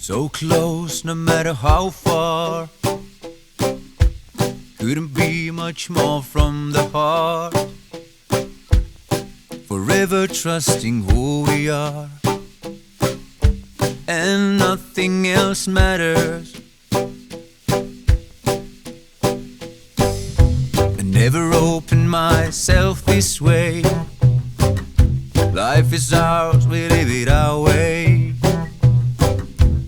So close, no matter how far. Couldn't be much more from the heart. Forever trusting who we are, and nothing else matters. I never opened myself this way. Life is ours, we live it our way.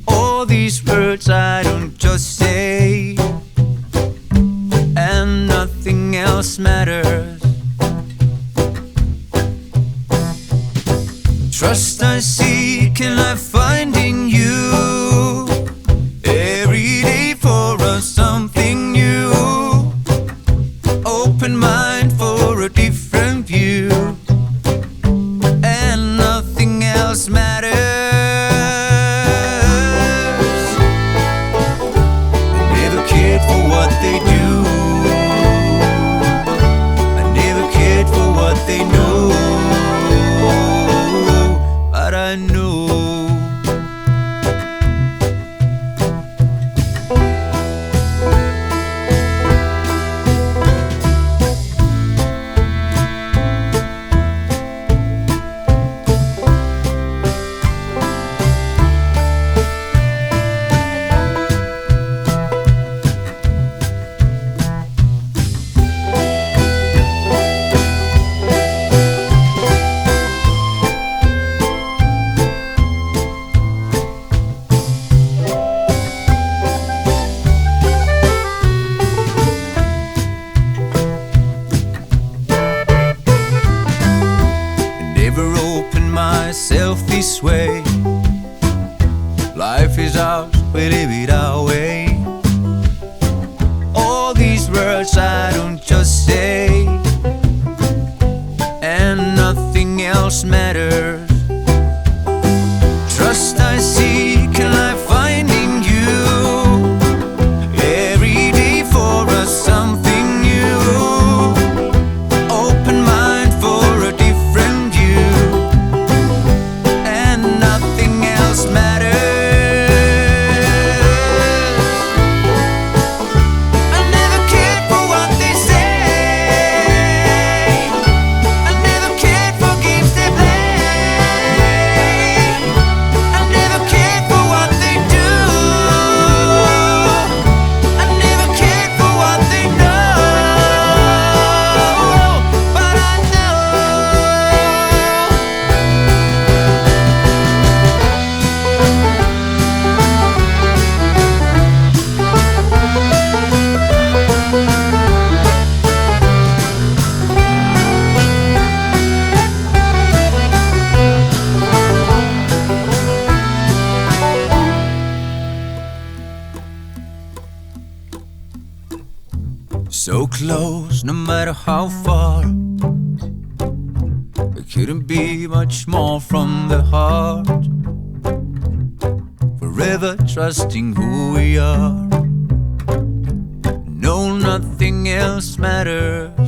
All these words I don't just say, and nothing else matters. Trust I seek and I find in you. Every day for us something new. Open mind for a different view, and nothing else matters. I never cared for what they do. I never cared for what they know. But I know myself this way. Life is ours, we live it our way. All these words I don't just say, and nothing else matters. Trust I seek and I find in you. Every day for us something new. Open mind for a different view, matters. I never cared for what they say. I never cared for games they play. I never cared for what they do. I never cared for what they know. But I know so close, no matter how far. It couldn't be much more from the heart. Forever trusting who we are. No, nothing else matters.